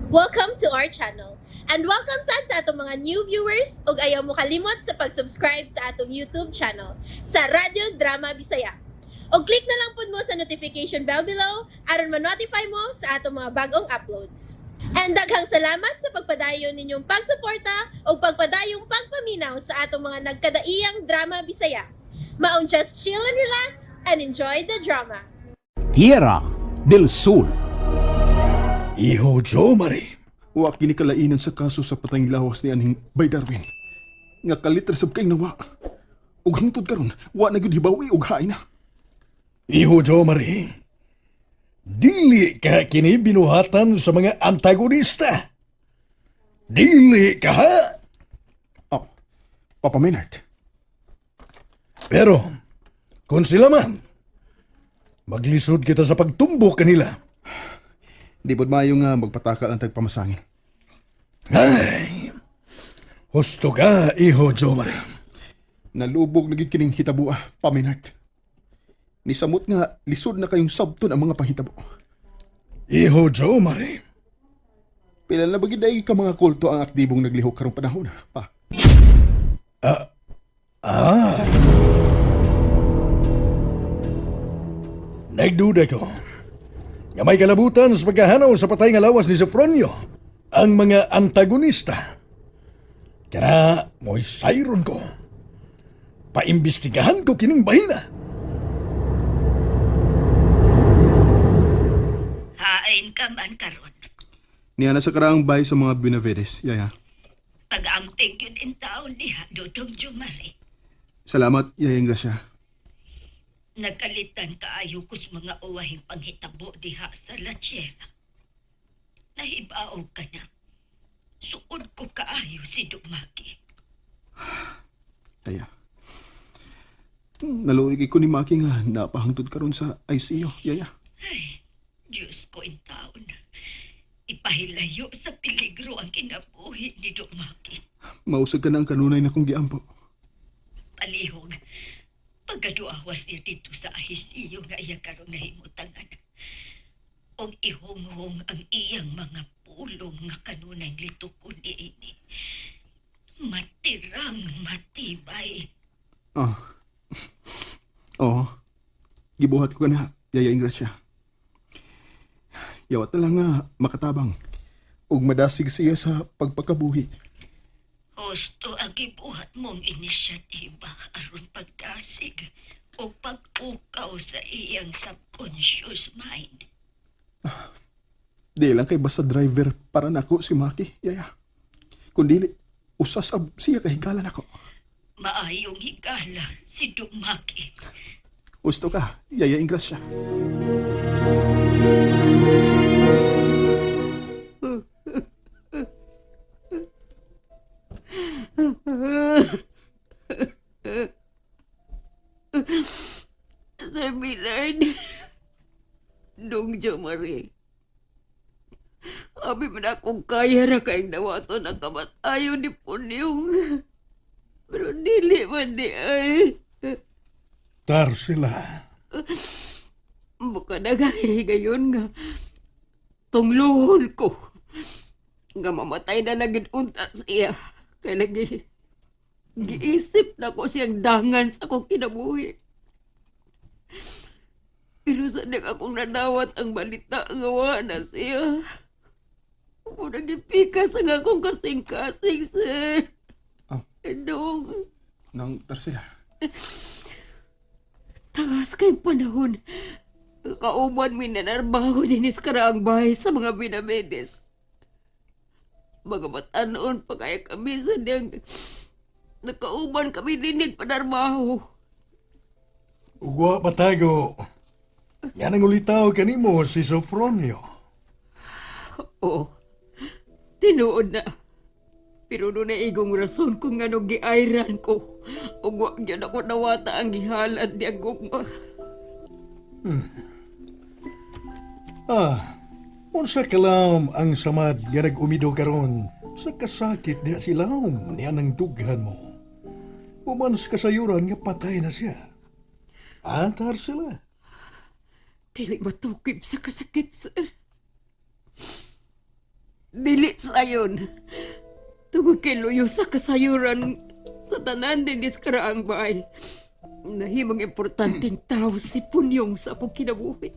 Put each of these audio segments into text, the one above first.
Welcome to our channel. And welcome sa atong mga new viewers ug ayaw mo kalimot sa pag-subscribe sa atong YouTube channel sa Radio Drama Bisaya. O click na lang pud mo sa notification bell below aron ma-notify mo sa atong mga bagong uploads. And daghang salamat sa pagpadayon ninyong pagsuporta o pagpadayong pagpaminaw sa atong mga nagkadaiyang drama Bisaya. Maong just chill and relax and enjoy the drama. Tierra del Sur. Iho Joe Marie. Wa kini kalainan sa kaso sa patayng lawas ni Aning Bay Darwin. Nga kalitra sab kay nawa. Ug hangtod karon, wa na gyud hibawi ug hain na. Iho Joe Marie. Dili ka kini binuhatan sa mga antagonista. Dili ka ha? Oh, Papa Maynard. Pero, kung sila man, maglisod kita sa pagtumbok kanila. Di bod maayo nga magpatakal ang tagpamasangin. Ay, husto ka, Iho Joe Marie. Nalubog na gyud kining hitabo, Pa Maynard. Nisamot nga lisod na kayong sabton ang mga panghitabo. Iho Joe Marie. Pila na ba gyud ay ka mga kulto ang aktibong naglihok karong panahon, Pa? Nagduda ko. Nga may kalabutan sa pagkahanaw sa patay nga lawas ni Sofronio ang mga antagonista. Kaya mo'y sayron ko. Paimbestigahan ko kining bahina. Hain ka man karon. Niya na sa karaang bahay sa mga Benavides, Yaya. Pag-amping yun in taon diha, Dudong Jumari. Salamat, Yayang Gracia. Nagkalitan kaayo ko sa mga uwahing panghitabo diha sa La Sierra. Nahibaw ka na. Suod ko kaayo si Dumaki. Yaya. Naluig ko ni Maki nga napahangtod karon sa ICU, Yaya. Ay, Diyos ko in taon. Ipahilayo sa peligro ang kinabuhi ni Dumaki. Mausag ka na ang kanunay na kong giampo. Palihog. Pagkaduawas niya dito sa ahisiyo nga iya karon nahimutangan. Og ihonghong ang iyang mga pulong nga kanunay litukon niini. Matirang matibay. Ah. Oo. Gibuhat ko ka na, Yaya Ingracia. Yawat na lang nga makatabang ug madasig siya sa pagpakabuhi. Husto ang gibuhat mong inisyatiba aron pagdasig o pag-ukaw sa iyang subconscious mind. Di lang kay basta driver para nako si Maki, Yaya. Kundi usasab siya kahigalan ako. Maayong higala si Dumaki. Gusto ka, Yaya Ingracia. Sir Millard, Dong Jomari. Abi man akong kaya ra kayong dawaton ang kamatayon ni Punyong. Pero dili man di ay. Tar sila. Buka nagahigayon nga. Tungluhon ko. Nga mamatay na naging unta siya. Kaya giisip na ko siyang dangan sa akong kinabuhi. Pero sa akong nadawat ang balita nga wa na siya. Muna gipikas ang akong kasing-kasing, sir. Oh. Dong, Nang tarsila. tagas kay panahon. Kauban mi na narbaho din sa karaang bahay sa mga Benavides. Mga matanoon pa kaya kami sa diyang nakauban kami dinig panarbaho. Ugwa patago. Yan ang ulitaw kanimo si Sofronio. Oo, tinuod na. Pero doon na igong rason kung nga giairan ko. O wag dyan ako nawata ang gihalad di aguma. Unsa kalam ang samad nga nag-umido karon sa kasakit diha silawom niya ng dughan mo. Umans kasayuran nga patay na siya. Antar sila. Dili matukib sa kasakit, sir. Dili sayon. Tungod kay luyo sa kasayuran sa tanan dinis karaang bahay. Nahimong importanteng tao si Punyong sa akong kinabuhi.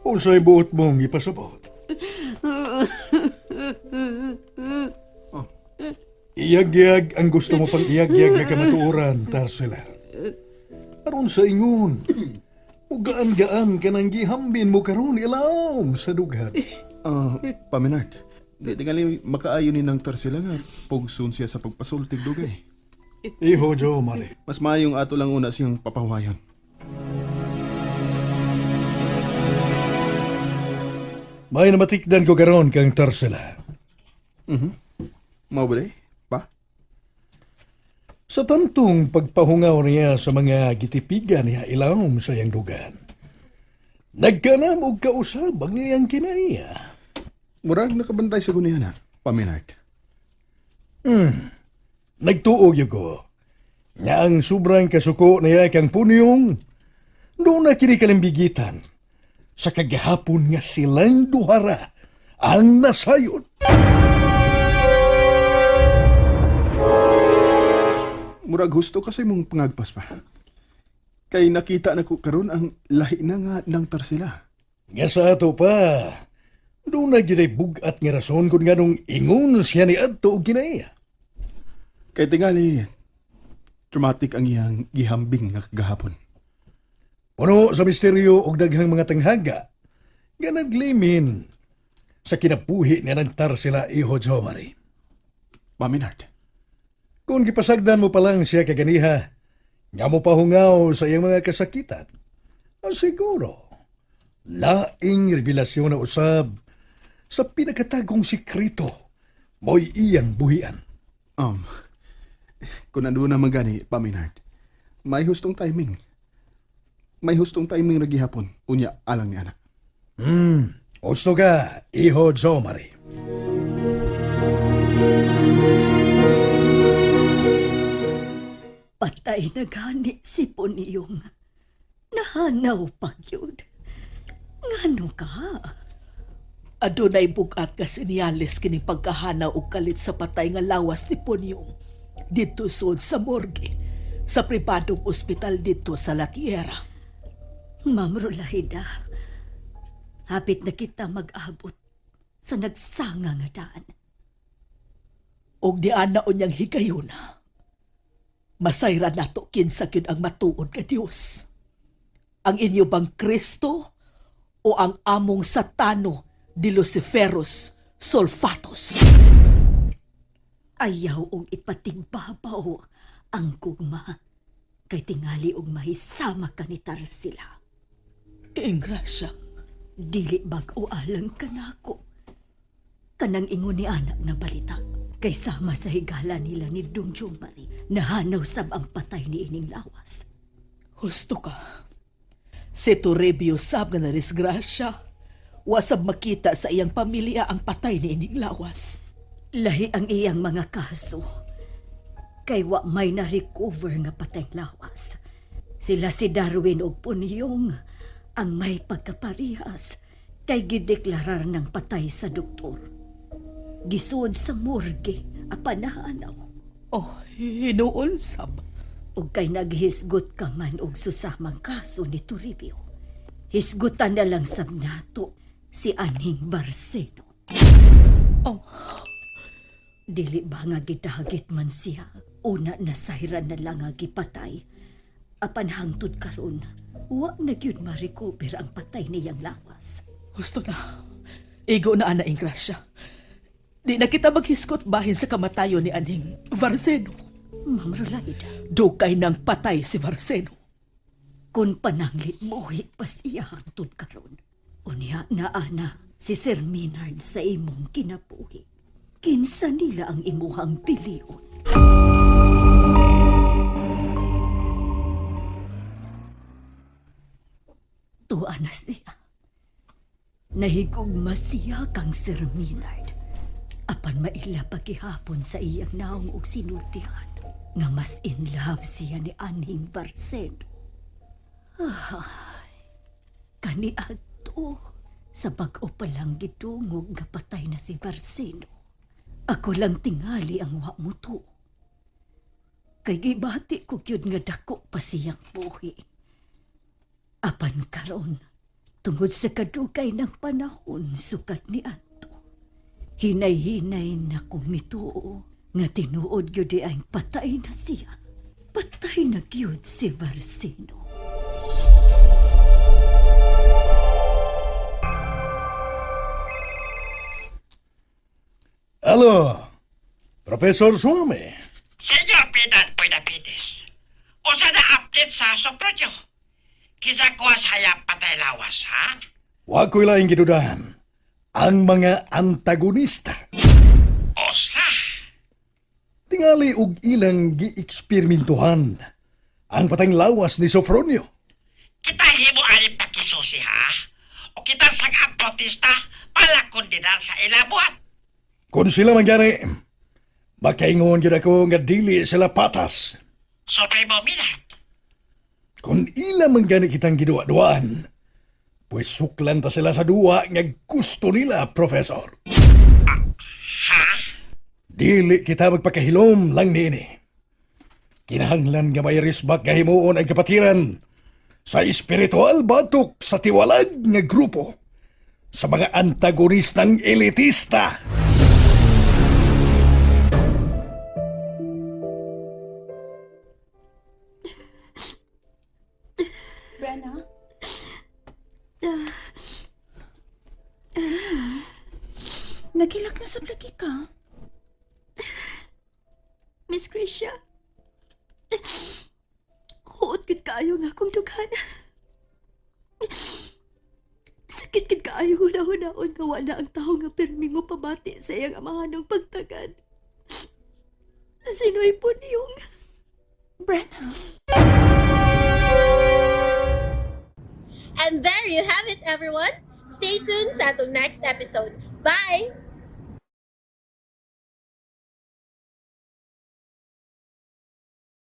Unsay buot mong ipasabot? Iyag-yag ang gusto mo pang iyag-yag na kamatuoran, Tarsila. Aron sa ingon, ugaan-gaan ka nang gihambin mo karon ilawom sa dughan. Paminard, di tingali makaayo ni ng Tarsila nga pugsun siya sa pagpasultig dugay. Iho, Jo, Mari. Mas maayong ato lang una siyang papahuwayon. May namatikdan ko karon kang Tarsila. Mao ba day? Pa? Sa tantong pagpahungaw niya sa mga gitipigan niya ilawom sa iyang dugan. Nagkanam og kausab ang iyang kinaiya. Murag nakabantay sa guniya na, Paminard. Nagtuog yung ko. Nga ang sobrang kasuko niya kang Punyong, doon na kinikalimbigitan sa kagahapon nga silang duhara ang nasayod. Murag gusto kasi mong pangagpas pa. Kay nakita na ko karon ang lahi na nga ng Tarsila. Nga sa ato pa, doon na ginay bugat nga rason kung ganong ingon siya ni Adto o kinaiya. Kay tingali, dramatic ang iyang gihambing nga kagahapon. Puno sa misteryo og daghang mga tanghaga, nga naglimin sa kinabuhi niya ng Tarsila Iho Jomari. Paminard, Kung gipasagdan mo pa lang siya kaganiha, nga mo pahungaw sa iyang mga kasakitan, siguro, laing revelasyon na usab sa pinakatagong sikrito mo'y iyang buhian. kung nandun na magani, Paminard, may hustong timing. May hustong timing na gihapon, unya alang ni anak. Gusto ka, Iho Jomari. Patay na gani si Punyong. Nahanaw pag yun. Ngano ka? Adunay bugat ka sinyalis kini pagkahanaw og kalit sa patay nga lawas ni Punyong dito sud sa morgue sa pribadong ospital dito sa Lakiera. Ma'am Rolahida, hapit na kita mag-abot sa nagsanga nga daan. Og di ana unyang higayon. Masayra nato kinsa gyud ang matuod nga Dios. Ang inyo bang Kristo o ang among Satano di Luciferus Sulfatos? Ayaw og ipatigbabaw ang gugma kay tingali og mahisama ka ni Tarsila. Ingrasya, Dili bag-o alang kanako. Kanang ingon ni anak na balita. Kay sama sa higala nila ni Dong Jomari, nahanaw sab ang patay ni ining lawas. husto ka. Si Toribio sab nga narisgrasya. Wasab makita sa iyang pamilya ang patay ni ining lawas. Lahi ang iyang mga kaso. Kay wa may na-recover nga patay lawas. Sila si Darwin og Punyong ang may pagkaparihas kay gideklarar ng patay sa doktor. Gisud sa morgue apan nahanaw. Oh, hinuon sab. Ug kay naghisgot ka man og susamang kaso ni Toribio. Hisgutan na lang sab nato si Anhing Barceno. Oh, Dili ba nga gidagit man siya? Una na sayran na lang nga gipatay. Apan hangtod karon, wa na gyud ma-recover ang patay niyang lawas. husto na. Igo na ana Ingrasya. Di na kita maghiskot bahin sa kamatayon ni Anhing Barceno. Ma'am Rolaida, Dugay nang patay si Barceno. kung pananglit mo pa siya hangtod karon. Unya na ana si Sir Minard sa imong kinabuhi. Kinsa nila ang imuhang pilion? Tuwa na siya. Nahigugma siya kang Sir Minard. Apan maila pagihapon sa iyang naong og sinultihan nga mas in love siya ni Anhing Barceno. Ay, kani adto Sa bag-o pa lang gidungog nga patay na si Barsino. Ako lang tingali ang wa mo to. Kay gibati ko gyud nga dako pa siyang buhi. Apan karon, tungod sa kadugay ng panahon sukat ni ato. Hinay-hinay na kumituo nga tinuod gyud di ay patay na siya. Patay na gyud si Barsino. Alo, Professor Suame. Senyor Pidan Puidapides, usa na update sa Soprodyo. Kisa ko saya patay lawas, ha? Wa ko'y laing gidudahan. Ang mga antagonista. Osa, Tingali og ilang gi-eksperimentuhan ang patayng lawas ni Sofronio. kita himo ani pakisusi, ha? O kita sang protesta palakon dinal sa ilabuhat. Kung sila mangyari, makaingon gyud ako nga dili sila patas. Supremo minat. Kung ila man gani kitang giduwa-duaan, pues suklan ta sila sa duwa nga gusto nila, Professor. Ha? Dili kita magpakahilom lang niini. Kinahanglan nga may risbak nga himuon ang kapatiran sa espiritual batok sa tiwalag nga grupo sa mga antagonistang elitista. Brenna? Nagilak na sa lagi ka. Miss Krisha, huot gid kaayo nga akong dughan. Sakit gid kaayo hunahon-naon nga wala ang taho nga permi mo pabati sa iyang amahanong pagtagad. Sino'y po niyong... Brenna? And there you have it, everyone. Stay tuned sa atong next episode. Bye!